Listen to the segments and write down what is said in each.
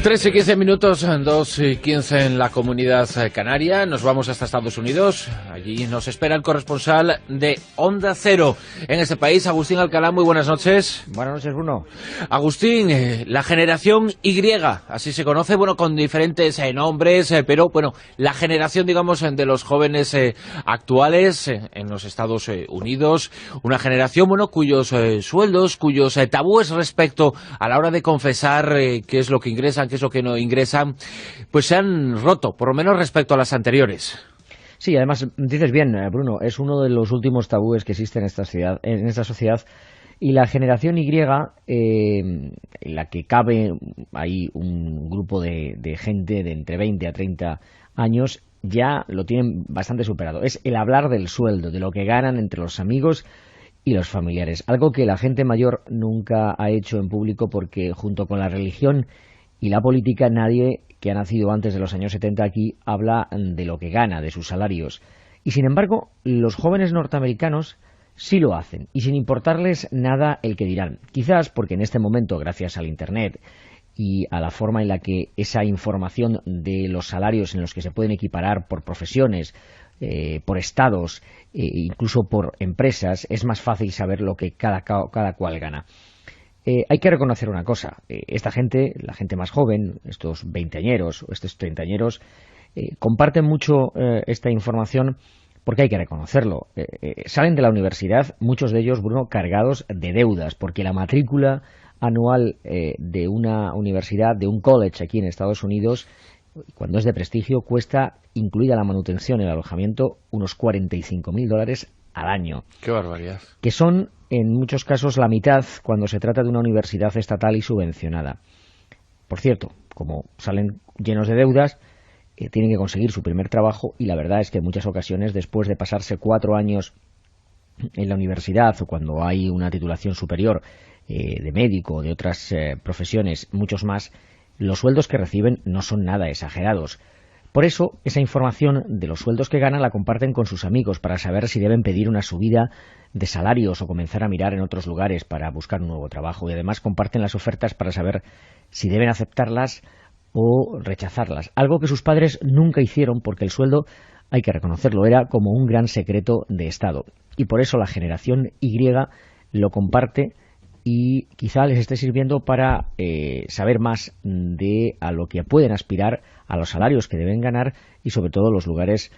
3:15, 2:15 en la Comunidad Canaria. Nos vamos hasta Estados Unidos. Allí nos espera el corresponsal de Onda Cero en ese país, Agustín Alcalá. Muy buenas noches. Buenas noches, Bruno. Agustín, la generación Y, así se conoce, bueno, con diferentes nombres, pero bueno, la generación, digamos, de los jóvenes actuales en los Estados Unidos, una generación, bueno, cuyos sueldos, cuyos tabúes respecto a la hora de confesar qué es lo que ingresan, qué es lo que no ingresan, pues se han roto, por lo menos respecto a las anteriores. Sí, además, dices bien, Bruno, es uno de los últimos tabúes que existe en esta sociedad, y la generación Y, en la que cabe ahí un grupo de gente de entre 20 a 30 años, ya lo tienen bastante superado. Es el hablar del sueldo, de lo que ganan entre los amigos y los familiares, algo que la gente mayor nunca ha hecho en público, porque junto con la religión y la política, nadie que ha nacido antes de los años 70 aquí habla de lo que gana, de sus salarios. Y sin embargo, los jóvenes norteamericanos sí lo hacen, y sin importarles nada el que dirán. Quizás porque en este momento, gracias al Internet y a la forma en la que esa información de los salarios en los que se pueden equiparar por profesiones, por estados, incluso por empresas, es más fácil saber lo que cada cual gana. Hay que reconocer una cosa, esta gente, la gente más joven, estos veinteañeros o estos treintañeros, comparten mucho esta información porque hay que reconocerlo. Salen de la universidad, muchos de ellos, Bruno, cargados de deudas, porque la matrícula anual de una universidad, de un college aquí en Estados Unidos, cuando es de prestigio, cuesta, incluida la manutención y el alojamiento, unos $45.000 al año. ¡Qué barbaridad! Que son, en muchos casos, la mitad cuando se trata de una universidad estatal y subvencionada. Por cierto, como salen llenos de deudas, tienen que conseguir su primer trabajo, y la verdad es que en muchas ocasiones, después de pasarse 4 años en la universidad, o cuando hay una titulación superior de médico o de otras profesiones, muchos más, los sueldos que reciben no son nada exagerados. Por eso, esa información de los sueldos que ganan la comparten con sus amigos para saber si deben pedir una subida de salarios o comenzar a mirar en otros lugares para buscar un nuevo trabajo. Y además comparten las ofertas para saber si deben aceptarlas o rechazarlas. Algo que sus padres nunca hicieron, porque el sueldo, hay que reconocerlo, era como un gran secreto de Estado. Y por eso la generación Y lo comparte, y quizá les esté sirviendo para saber más de a lo que pueden aspirar, a los salarios que deben ganar y sobre todo los lugares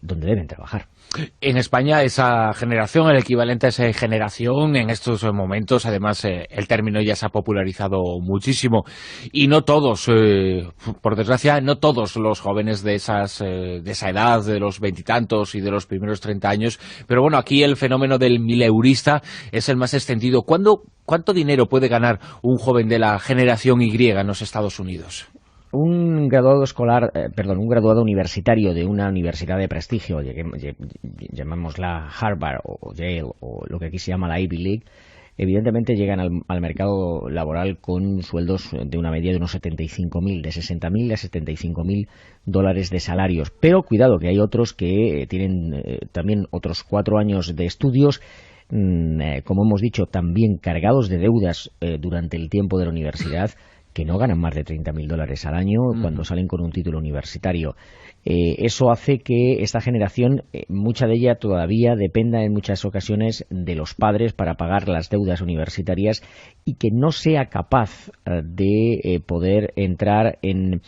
donde deben trabajar. En España, esa generación, el equivalente a esa generación, en estos momentos, además, el término ya se ha popularizado muchísimo, y no todos, por desgracia, no todos los jóvenes de esa edad, de los veintitantos y de los primeros 30 años, pero bueno, aquí el fenómeno del mileurista es el más extendido. ¿Cuánto dinero puede ganar un joven de la generación Y en los Estados Unidos? Un graduado universitario de una universidad de prestigio, llamémosla Harvard o Yale o lo que aquí se llama la Ivy League, evidentemente llegan al mercado laboral con sueldos de una media de unos 75.000, de 60.000 a 75.000 dólares de salarios. Pero cuidado, que hay otros que tienen también otros 4 años de estudios, como hemos dicho, también cargados de deudas durante el tiempo de la universidad, que no ganan más de 30.000 dólares al año cuando salen con un título universitario. Eso hace que esta generación, mucha de ella todavía dependa en muchas ocasiones de los padres para pagar las deudas universitarias, y que no sea capaz de poder entrar en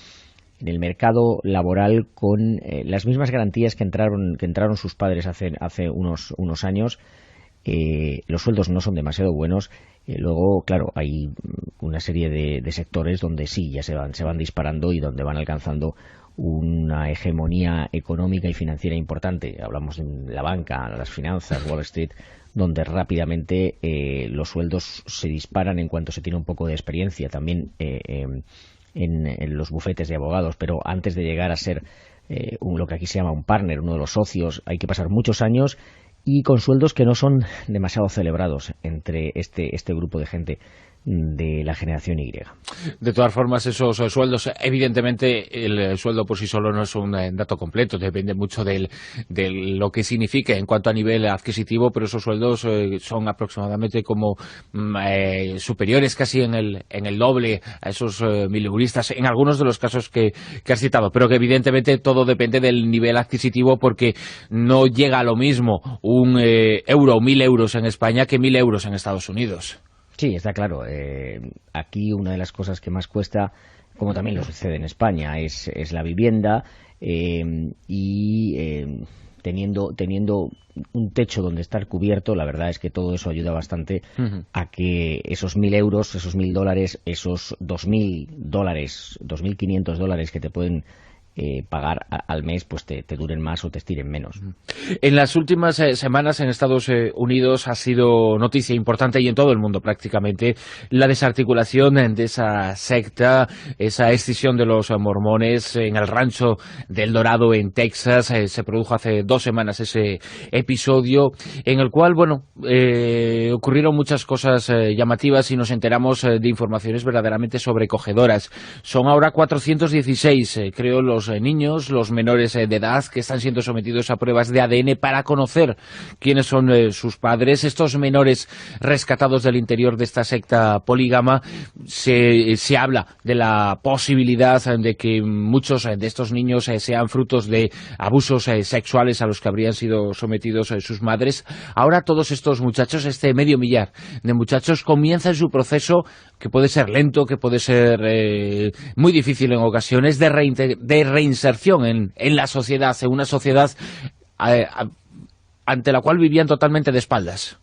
el mercado laboral con las mismas garantías que entraron sus padres hace unos años. Los sueldos no son demasiado buenos. Luego, claro, hay una serie de sectores donde sí, ya se van disparando y donde van alcanzando una hegemonía económica y financiera importante. Hablamos de la banca, las finanzas, Wall Street, donde rápidamente los sueldos se disparan en cuanto se tiene un poco de experiencia. También en los bufetes de abogados, pero antes de llegar a ser lo que aquí se llama un partner, uno de los socios, hay que pasar muchos años y con sueldos que no son demasiado celebrados entre este grupo de gente de la generación Y. De todas formas, esos sueldos, evidentemente el sueldo por sí solo no es un dato completo, depende mucho de lo que signifique en cuanto a nivel adquisitivo, pero esos sueldos son aproximadamente como superiores casi en el doble a esos mileuristas, en algunos de los casos que has citado, pero que evidentemente todo depende del nivel adquisitivo, porque no llega a lo mismo un euro o 1.000 euros en España que 1.000 euros en Estados Unidos. Sí, está claro. Aquí una de las cosas que más cuesta, como también lo sucede en España, es la vivienda teniendo un techo donde estar cubierto. La verdad es que todo eso ayuda bastante a que esos 1.000 euros, esos 1.000 dólares, esos 2.000 dólares, 2.500 dólares que te pueden pagar al mes, pues te duren más o te estiren menos. En las últimas semanas en Estados Unidos ha sido noticia importante, y en todo el mundo prácticamente, la desarticulación de esa secta, esa escisión de los mormones en el rancho del Dorado en Texas. Se produjo hace 2 semanas ese episodio en el cual, ocurrieron muchas cosas llamativas, y nos enteramos de informaciones verdaderamente sobrecogedoras. Son ahora 416, creo, los niños, los menores de edad, que están siendo sometidos a pruebas de ADN para conocer quiénes son sus padres. Estos menores rescatados del interior de esta secta polígama, se habla de la posibilidad de que muchos de estos niños sean frutos de abusos sexuales a los que habrían sido sometidos sus madres. Ahora todos estos muchachos, este medio millar de muchachos, comienzan su proceso, que puede ser lento, que puede ser muy difícil en ocasiones, de reinserción en la sociedad, en una sociedad ante la cual vivían totalmente de espaldas.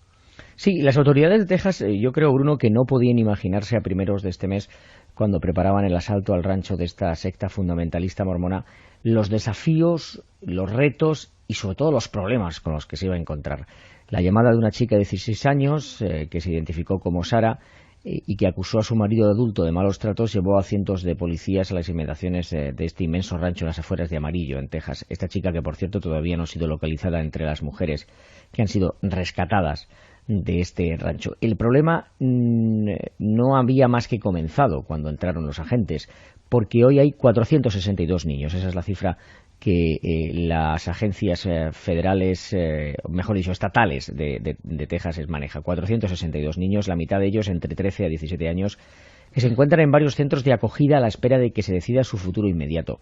Sí, las autoridades de Texas, yo creo, Bruno, que no podían imaginarse a primeros de este mes, cuando preparaban el asalto al rancho de esta secta fundamentalista mormona, los desafíos, los retos y sobre todo los problemas con los que se iba a encontrar. La llamada de una chica de 16 años, que se identificó como Sara, y que acusó a su marido adulto de malos tratos, llevó a cientos de policías a las inmediaciones de este inmenso rancho en las afueras de Amarillo, en Texas. Esta chica, que por cierto todavía no ha sido localizada entre las mujeres que han sido rescatadas de este rancho. El problema no había más que comenzado cuando entraron los agentes, porque hoy hay 462 niños. Esa es la cifra que las agencias federales, mejor dicho, estatales de Texas maneja. 462 niños, la mitad de ellos entre 13 a 17 años, que se encuentran en varios centros de acogida a la espera de que se decida su futuro inmediato.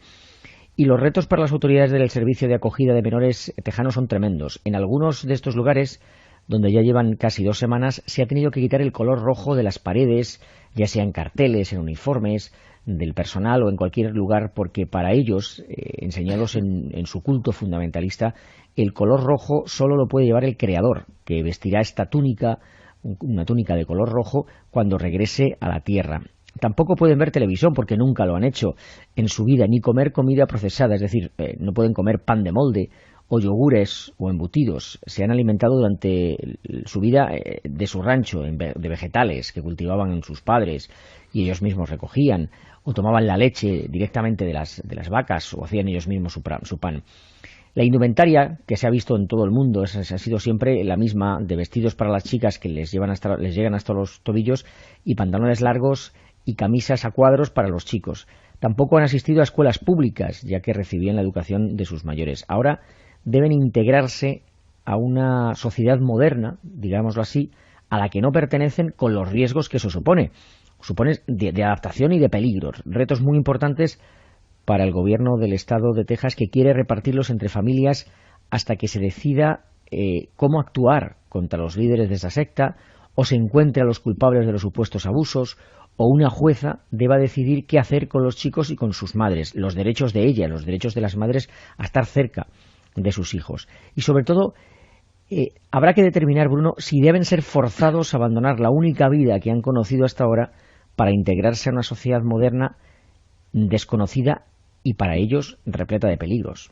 Y los retos para las autoridades del servicio de acogida de menores tejanos son tremendos. En algunos de estos lugares, donde ya llevan casi 2 semanas, se ha tenido que quitar el color rojo de las paredes, ya sea en carteles, en uniformes del personal o en cualquier lugar, porque para ellos, enseñados en su culto fundamentalista, el color rojo solo lo puede llevar el creador, que vestirá esta túnica, una túnica de color rojo, cuando regrese a la tierra. Tampoco pueden ver televisión, porque nunca lo han hecho en su vida, ni comer comida procesada, es decir, no pueden comer pan de molde o yogures o embutidos. Se han alimentado durante su vida de su rancho, de vegetales que cultivaban sus padres y ellos mismos recogían, o tomaban la leche directamente de las vacas, o hacían ellos mismos su pan. La indumentaria que se ha visto en todo el mundo ha sido siempre la misma, de vestidos para las chicas que les llegan hasta los tobillos, y pantalones largos y camisas a cuadros para los chicos. Tampoco han asistido a escuelas públicas, ya que recibían la educación de sus mayores. Ahora deben integrarse a una sociedad moderna, digámoslo así, a la que no pertenecen, con los riesgos que eso supone de adaptación y de peligros. Retos muy importantes para el gobierno del estado de Texas, que quiere repartirlos entre familias hasta que se decida cómo actuar contra los líderes de esa secta, o se encuentre a los culpables de los supuestos abusos, o una jueza deba decidir qué hacer con los chicos y con sus madres, los derechos de ellas, los derechos de las madres a estar cerca de sus hijos. Y sobre todo, habrá que determinar, Bruno, si deben ser forzados a abandonar la única vida que han conocido hasta ahora para integrarse a una sociedad moderna desconocida y para ellos repleta de peligros.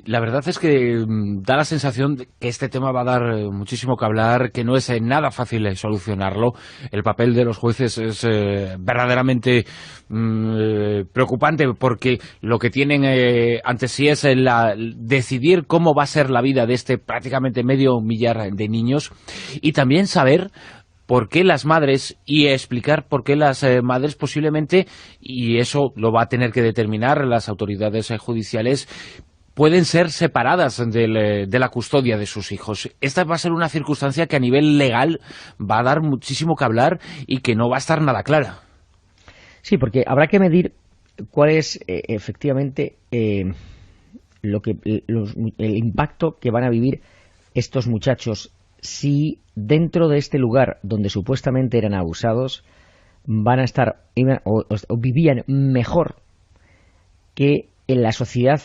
La verdad es que da la sensación de que este tema va a dar muchísimo que hablar, que no es nada fácil solucionarlo. El papel de los jueces es verdaderamente preocupante, porque lo que tienen ante sí es decidir cómo va a ser la vida de este prácticamente medio millar de niños, y también saber por qué las madres y explicar por qué las madres posiblemente, y eso lo va a tener que determinar las autoridades judiciales, pueden ser separadas de la custodia de sus hijos. Esta va a ser una circunstancia que a nivel legal va a dar muchísimo que hablar y que no va a estar nada clara. Sí, porque habrá que medir cuál es efectivamente el impacto que van a vivir estos muchachos si dentro de este lugar donde supuestamente eran abusados van a estar o vivían mejor que en la sociedad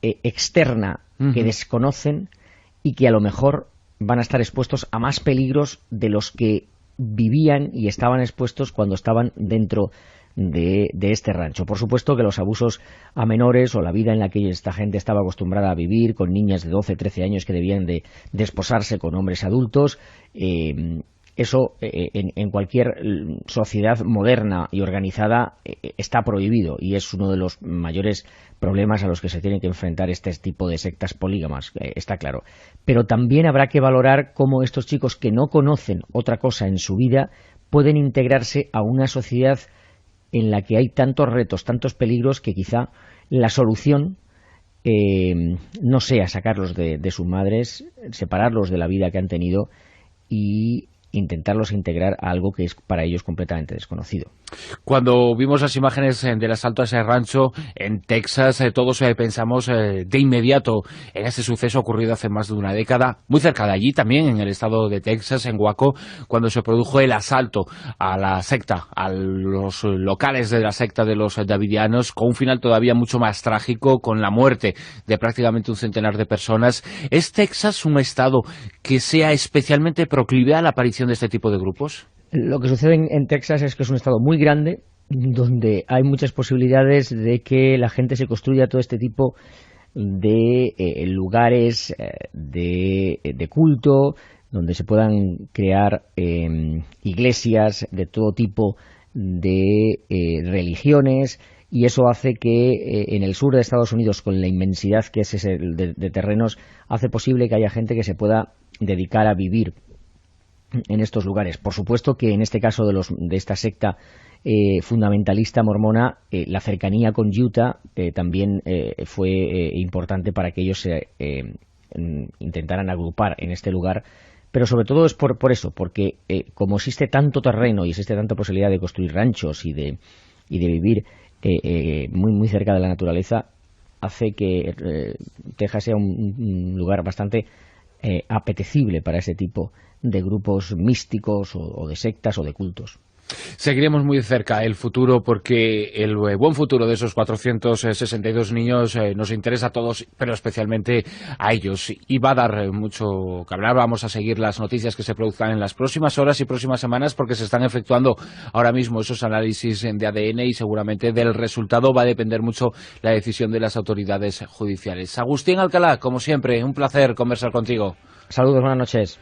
externa que desconocen y que a lo mejor van a estar expuestos a más peligros de los que vivían y estaban expuestos cuando estaban dentro de este rancho. Por supuesto que los abusos a menores o la vida en la que esta gente estaba acostumbrada a vivir, con niñas de 12, 13 años que debían de desposarse con hombres adultos, eso en cualquier sociedad moderna y organizada está prohibido, y es uno de los mayores problemas a los que se tienen que enfrentar este tipo de sectas polígamas, está claro. Pero también habrá que valorar cómo estos chicos que no conocen otra cosa en su vida pueden integrarse a una sociedad en la que hay tantos retos, tantos peligros, que quizá la solución no sea sacarlos de sus madres, separarlos de la vida que han tenido y intentarlos integrar a algo que es para ellos completamente desconocido. Cuando vimos las imágenes del asalto a ese rancho en Texas, todos pensamos de inmediato en ese suceso ocurrido hace más de una década, muy cerca de allí también, en el estado de Texas, en Waco, cuando se produjo el asalto a la secta, a los locales de la secta de los davidianos, con un final todavía mucho más trágico, con la muerte de prácticamente un centenar de personas. ¿Es Texas un estado que sea especialmente proclive a la aparición de este tipo de grupos? Lo que sucede en Texas es que es un estado muy grande, donde hay muchas posibilidades de que la gente se construya todo este tipo de lugares de culto, donde se puedan crear iglesias de todo tipo de religiones, y eso hace que en el sur de Estados Unidos, con la inmensidad que es ese de terrenos, hace posible que haya gente que se pueda dedicar a vivir en estos lugares. Por supuesto que en este caso de esta secta fundamentalista mormona, la cercanía con Utah también fue importante para que ellos se intentaran agrupar en este lugar, pero sobre todo es por eso, porque como existe tanto terreno y existe tanta posibilidad de construir ranchos y de vivir muy, muy cerca de la naturaleza, hace que Texas sea un lugar bastante apetecible para ese tipo de grupos místicos o de sectas o de cultos. Seguiremos muy cerca el futuro, porque el buen futuro de esos 462 niños nos interesa a todos, pero especialmente a ellos, y va a dar mucho que hablar. Vamos a seguir las noticias que se produzcan en las próximas horas y próximas semanas, porque se están efectuando ahora mismo esos análisis de ADN y seguramente del resultado va a depender mucho la decisión de las autoridades judiciales. Agustín Alcalá, como siempre, un placer conversar contigo. Saludos, buenas noches.